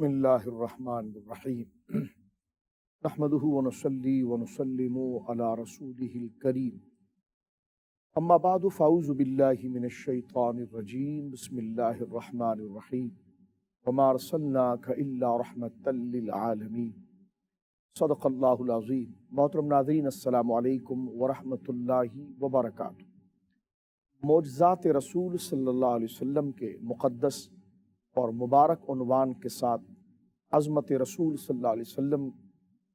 بسم اللہ الرحمن الرحیم نحمدہ ونصلی ونسلم علی رسولہ الکریم اما بعد فاعوذ باللہ من الشیطان الرجیم بسم اللہ الرحمن الرحیم وما ارسلناک الا رحمتا للعالمین صدق اللہ العظیم۔ محترم ناظرین، السلام علیکم ورحمۃ اللہ وبرکاتہ۔ معجزات رسول صلی اللہ علیہ وسلم کے مقدس اور مبارک عنوان کے ساتھ عظمت رسول صلی اللہ علیہ وسلم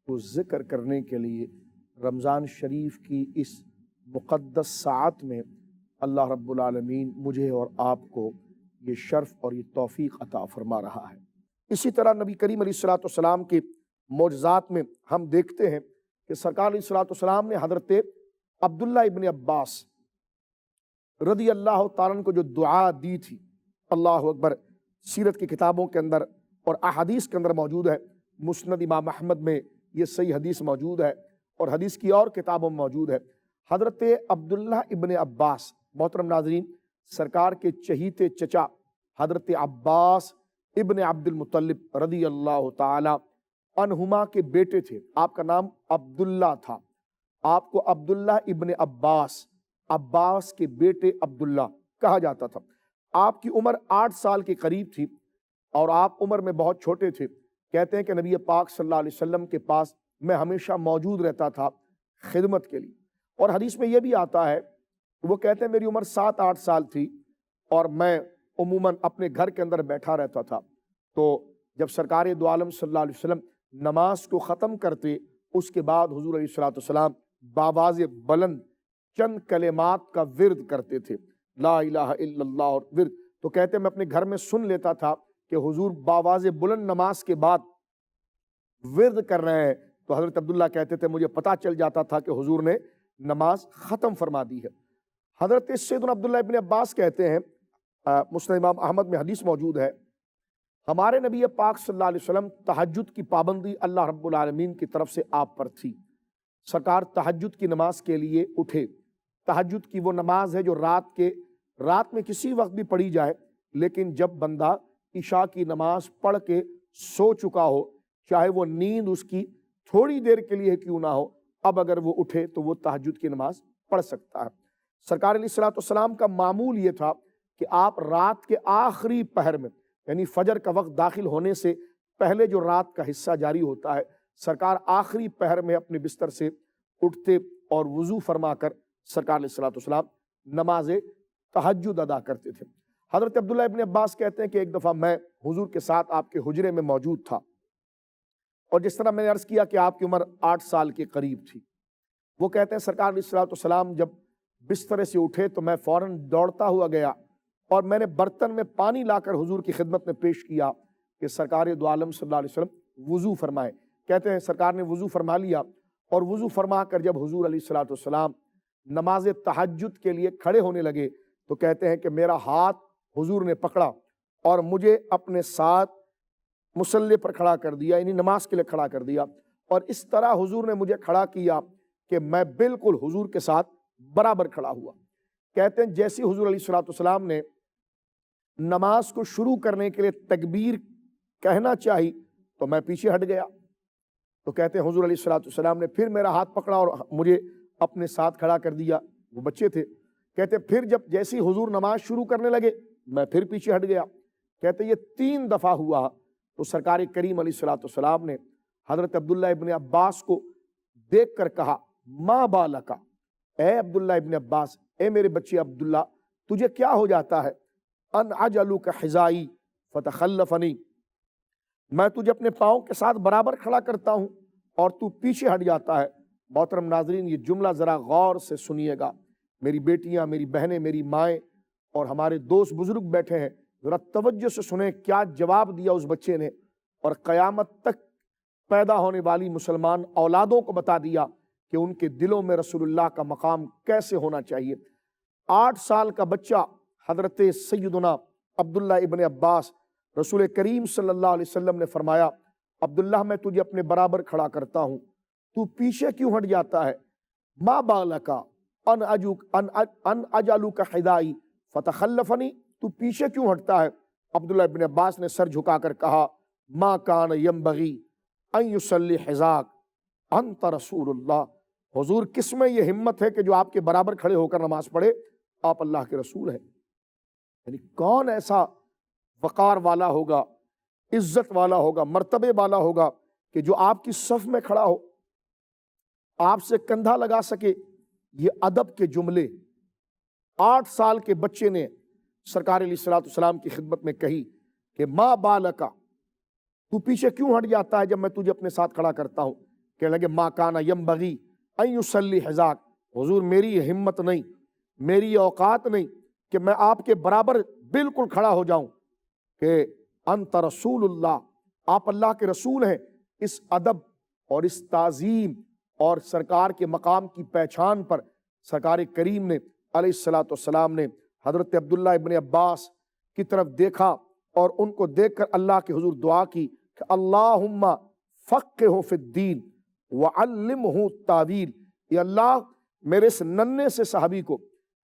کو ذکر کرنے کے لیے رمضان شریف کی اس مقدس ساعت میں اللہ رب العالمین مجھے اور آپ کو یہ شرف اور یہ توفیق عطا فرما رہا ہے۔ اسی طرح نبی کریم علیہ الصلوۃ والسلام کے معجزات میں ہم دیکھتے ہیں کہ سرکار علیہ الصلوۃ والسلام نے حضرت عبداللہ ابن عباس رضی اللہ تعالیٰ عنہ کو جو دعا دی تھی، اللہ اکبر، سیرت کی کتابوں کے اندر اور احادیث کے اندر موجود ہے۔ مسند امام احمد میں یہ صحیح حدیث موجود ہے اور حدیث کی اور کتابوں میں موجود ہے۔ حضرت عبداللہ ابن عباس، محترم ناظرین، سرکار کے چہیتے چچا حضرت عباس ابن عبد المطلب رضی اللہ تعالی عنہما کے بیٹے تھے۔ آپ کا نام عبداللہ تھا، آپ کو عبداللہ ابن عباس، عباس کے بیٹے عبداللہ کہا جاتا تھا۔ آپ کی عمر 8 سال کے قریب تھی اور آپ عمر میں بہت چھوٹے تھے۔ کہتے ہیں کہ نبی پاک صلی اللہ علیہ وسلم کے پاس میں ہمیشہ موجود رہتا تھا خدمت کے لیے، اور حدیث میں یہ بھی آتا ہے، وہ کہتے ہیں میری عمر 7-8 سال تھی اور میں عموماً اپنے گھر کے اندر بیٹھا رہتا تھا، تو جب سرکار دو عالم صلی اللہ علیہ وسلم نماز کو ختم کرتے، اس کے بعد حضور علیہ الصلوۃ والسلام باواز بلند چند کلمات کا ورد کرتے تھے، لا الہ الا اللہ اور ورد۔ تو کہتے ہیں میں اپنے گھر میں سن لیتا تھا کہ حضور باواز بلند نماز کے بعد ورد کر رہے ہیں، تو حضرت عبداللہ کہتے تھے مجھے پتہ چل جاتا تھا کہ حضور نے نماز ختم فرما دی ہے۔ حضرت سیدنا عبداللہ ابن عباس کہتے ہیں، مسند امام احمد میں حدیث موجود ہے، ہمارے نبی پاک صلی اللہ علیہ وسلم تہجد کی پابندی اللہ رب العالمین کی طرف سے آپ پر تھی۔ سرکار تہجد کی نماز کے لیے اٹھے۔ تہجد کی وہ نماز ہے جو رات میں کسی وقت بھی پڑھی جائے، لیکن جب بندہ عشاء کی نماز پڑھ کے سو چکا ہو، چاہے وہ نیند اس کی تھوڑی دیر کے لیے کیوں نہ ہو، اب اگر وہ اٹھے تو وہ تہجد کی نماز پڑھ سکتا ہے۔ سرکار علیہ الصلوۃ والسلام کا معمول یہ تھا کہ آپ رات کے آخری پہر میں، یعنی فجر کا وقت داخل ہونے سے پہلے جو رات کا حصہ جاری ہوتا ہے، سرکار آخری پہر میں اپنے بستر سے اٹھتے اور وضو فرما کر سرکار علیہ الصلوۃ والسلام نماز تہجد ادا کرتے تھے۔ حضرت عبداللہ ابن عباس کہتے ہیں کہ ایک دفعہ میں حضور کے ساتھ آپ کے حجرے میں موجود تھا، اور جس طرح میں نے عرض کیا کہ آپ کی عمر 8 سال کے قریب تھی، وہ کہتے ہیں سرکار علیہ الصلوۃ والسلام جب بستر سے اٹھے تو میں فوراً دوڑتا ہوا گیا اور میں نے برتن میں پانی لا کر حضور کی خدمت میں پیش کیا کہ سرکار دو عالم صلی اللہ علیہ وسلم وضو فرمائے۔ کہتے ہیں سرکار نے وضو فرما لیا، اور وضو فرما کر جب حضور علیہ الصلوۃ والسلام نماز تہجد کے لیے کھڑے ہونے لگے تو کہتے ہیں کہ میرا ہاتھ حضور نے پکڑا اور مجھے اپنے ساتھ مصلی پر کھڑا کر دیا، یعنی نماز کے لیے کھڑا کر دیا، اور اس طرح حضور نے مجھے کھڑا کیا کہ میں بالکل حضور کے ساتھ برابر کھڑا ہوا۔ کہتے ہیں جیسی حضور علیہ الصلوۃ والسلام نے نماز کو شروع کرنے کے لیے تکبیر کہنا چاہی تو میں پیچھے ہٹ گیا، تو کہتے ہیں حضور علیہ الصلوۃ والسلام نے پھر میرا ہاتھ پکڑا اور مجھے اپنے ساتھ کھڑا کر دیا، وہ بچے تھے۔ کہتے پھر جب جیسی حضور نماز شروع کرنے لگے میں پھر پیچھے ہٹ گیا۔ کہتے یہ 3 دفعہ ہوا تو سرکار کریم علیہ الصلوۃ والسلام نے حضرت عبداللہ ابن عباس کو دیکھ کر کہا، ما بالکا، اے عبداللہ ابن عباس، اے میرے بچے عبداللہ، تجھے کیا ہو جاتا ہے؟ ان اجعلک حذائی فتخلفنی، میں تجھے اپنے پاؤں کے ساتھ برابر کھڑا کرتا ہوں اور تو پیچھے ہٹ جاتا ہے۔ محترم ناظرین، یہ جملہ ذرا غور سے سنیے گا، میری بیٹیاں، میری بہنیں، میری مائیں اور ہمارے دوست بزرگ بیٹھے ہیں، ذرا توجہ سے سنیں کیا جواب دیا اس بچے نے، اور قیامت تک پیدا ہونے والی مسلمان اولادوں کو بتا دیا کہ ان کے دلوں میں رسول اللہ کا مقام کیسے ہونا چاہیے۔ 8 سال کا بچہ حضرت سیدنا عبداللہ ابن عباس، رسول کریم صلی اللہ علیہ وسلم نے فرمایا، عبداللہ میں تجھے اپنے برابر کھڑا کرتا ہوں، تو پیچھے کیوں ہٹ جاتا ہے؟ ما بالکا ان اجعلک حذائی فتخلفنی، تو پیچھے کیوں ہٹتا ہے؟ عبداللہ ابن عباس نے سر جھکا کر کہا، ما کان ینبغی ان یصلی حذاک انت رسول اللہ، حضور کس میں یہ ہمت ہے کہ جو آپ کے برابر کھڑے ہو کر نماز پڑھے؟ آپ اللہ کے رسول ہیں۔ یعنی کون ایسا وقار والا ہوگا، عزت والا ہوگا، مرتبے والا ہوگا کہ جو آپ کی صف میں کھڑا ہو، آپ سے کندھا لگا سکے؟ یہ ادب کے جملے 8 سال کے بچے نے سرکار علیہ الصلوۃ والسلام کی خدمت میں کہی کہ ما بالکا، تو پیچھے کیوں ہٹ جاتا ہے جب میں تجھے اپنے ساتھ کھڑا کرتا ہوں؟ کہنے لگے ما کان ینبغی ان یصلی حذاک، حضور میری یہ ہمت نہیں، میری یہ اوقات نہیں کہ میں آپ کے برابر بالکل کھڑا ہو جاؤں کہ انت رسول اللہ، آپ اللہ کے رسول ہیں۔ اس ادب اور اس تعظیم اور سرکار کے مقام کی پہچان پر سرکار کریم نے علیہ الصلوۃ والسلام نے حضرت عبداللہ ابن عباس کی طرف دیکھا اور ان کو دیکھ کر اللہ کے حضور دعا کی کہ اللہم فقہہ فی الدین وعلمہ التاویل، یا اللہ میرے اس ننھے سے صحابی کو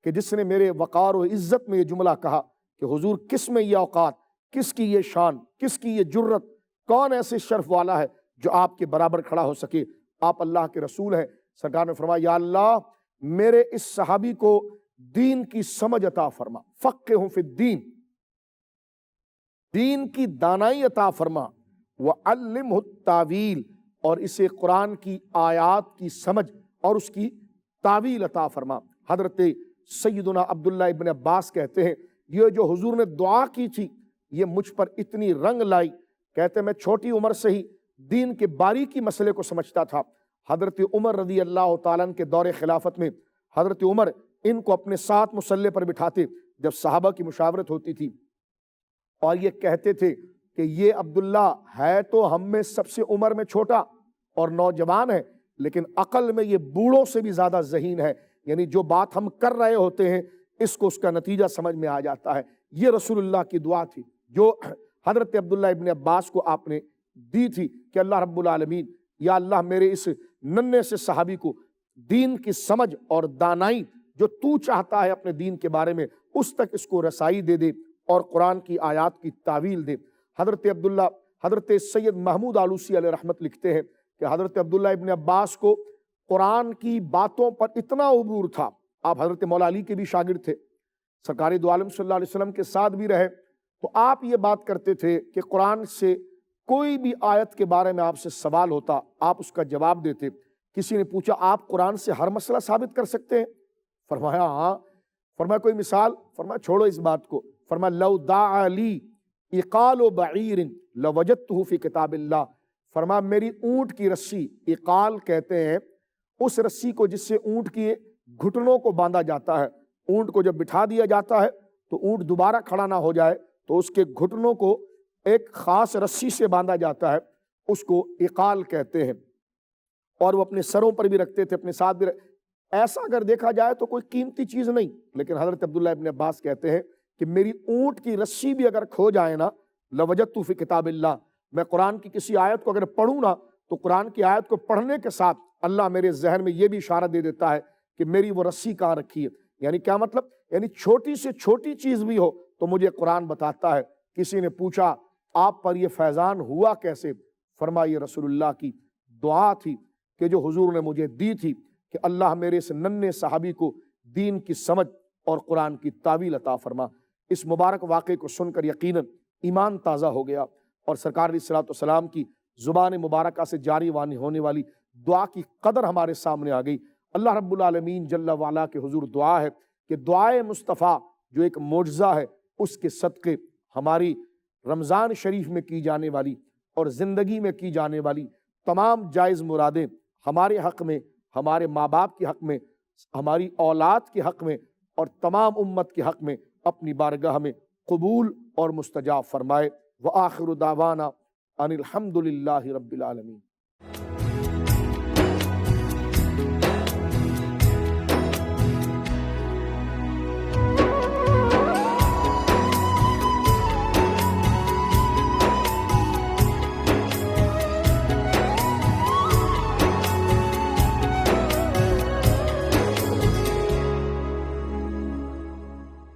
کہ جس نے میرے وقار و عزت میں یہ جملہ کہا کہ حضور کس میں یہ اوقات، کس کی یہ شان، کس کی یہ جرت، کون ایسے شرف والا ہے جو آپ کے برابر کھڑا ہو سکے؟ آپ اللہ کے رسول ہیں۔ سرکار نے فرمایا یا اللہ میرے اس صحابی کو دین کی سمجھ عطا فرما، فقہہ فی الدین، دین کی دانائی عطا فرما، وعلمہ التاویل، اور اسے قرآن کی آیات کی سمجھ اور اس کی تعویل عطا فرما۔ حضرت سیدنا عبداللہ ابن عباس کہتے ہیں یہ جو حضور نے دعا کی تھی یہ مجھ پر اتنی رنگ لائی، کہتے میں چھوٹی عمر سے ہی دین کے باریکی مسئلے کو سمجھتا تھا۔ حضرت عمر رضی اللہ تعالیٰ عنہ کے دور خلافت میں حضرت عمر ان کو اپنے ساتھ مصلی پر بٹھاتے جب صحابہ کی مشاورت ہوتی تھی، اور یہ کہتے تھے کہ یہ عبداللہ ہے تو ہم میں سب سے عمر میں چھوٹا اور نوجوان ہے، لیکن عقل میں یہ بوڑھوں سے بھی زیادہ ذہین ہے، یعنی جو بات ہم کر رہے ہوتے ہیں اس کو اس کا نتیجہ سمجھ میں آ جاتا ہے۔ یہ رسول اللہ کی دعا تھی جو حضرت عبداللہ ابن عباس کو آپ نے دی تھی کہ اللہ رب العالمین، یا اللہ میرے اس ننھے سے صحابی کو دین کی سمجھ اور دانائی جو تو چاہتا ہے اپنے دین کے بارے میں اس تک اس کو رسائی دے دے اور قرآن کی آیات کی تعویل دے۔ حضرت سید محمود آلوسی علیہ رحمت لکھتے ہیں کہ حضرت عبداللہ ابن عباس کو قرآن کی باتوں پر اتنا عبور تھا، آپ حضرت مولا علی کے بھی شاگرد تھے، سرکار دو عالم صلی اللہ علیہ وسلم کے ساتھ بھی رہے، تو آپ یہ بات کرتے تھے کہ قرآن سے کوئی بھی آیت کے بارے میں آپ سے سوال ہوتا آپ اس کا جواب دیتے۔ کسی نے پوچھا آپ قرآن سے ہر مسئلہ ثابت کر سکتے ہیں؟ فرمایا ہاں۔ فرمایا کوئی مثال؟ فرمایا چھوڑو اس بات کو، فرمایا لو دعا لی اقال بعیر لوجدتہ فی کتاب اللہ، فرمایا میری اونٹ کی رسی، اقال کہتے ہیں اس رسی کو جس سے اونٹ کی گھٹنوں کو باندھا جاتا ہے، اونٹ کو جب بٹھا دیا جاتا ہے تو اونٹ دوبارہ کھڑا نہ ہو جائے تو اس کے گھٹنوں کو ایک خاص رسی سے باندھا جاتا ہے، اس کو اقال کہتے ہیں، اور وہ اپنے سروں پر بھی رکھتے تھے، اپنے ساتھ بھی ایسا اگر دیکھا جائے تو کوئی قیمتی چیز نہیں، لیکن حضرت عبداللہ ابن عباس کہتے ہیں کہ میری اونٹ کی رسی بھی اگر کھو جائے نا لوجدت فی کتاب اللہ، میں قرآن کی کسی آیت کو اگر پڑھوں نا تو قرآن کی آیت کو پڑھنے کے ساتھ اللہ میرے ذہن میں یہ بھی اشارہ دے دیتا ہے کہ میری وہ رسی کہاں رکھی ہے۔ یعنی کیا مطلب؟ یعنی چھوٹی سے چھوٹی چیز بھی ہو تو مجھے قرآن بتاتا ہے۔ کسی نے پوچھا آپ پر یہ فیضان ہوا کیسے؟ فرمایا یہ رسول اللہ کی دعا تھی کہ جو حضور نے مجھے دی تھی کہ اللہ میرے اس ننھے صحابی کو دین کی سمجھ اور قرآن کی تعویل عطا فرما۔ اس مبارک واقعے کو سن کر یقیناً ایمان تازہ ہو گیا اور سرکار علیہ الصلوۃ والسلام کی زبان مبارکہ سے جاری ہونے والی دعا کی قدر ہمارے سامنے آ گئی۔ اللہ رب العالمین جل وعلا کے حضور دعا ہے کہ دعائے مصطفیٰ جو ایک معجزہ ہے اس کے صدقے ہماری رمضان شریف میں کی جانے والی اور زندگی میں کی جانے والی تمام جائز مرادیں ہمارے حق میں، ہمارے ماں باپ کے حق میں، ہماری اولاد کے حق میں اور تمام امت کے حق میں اپنی بارگاہ میں قبول اور مستجاب فرمائے۔ وآخر دعوانا ان الحمد للہ رب العالمین۔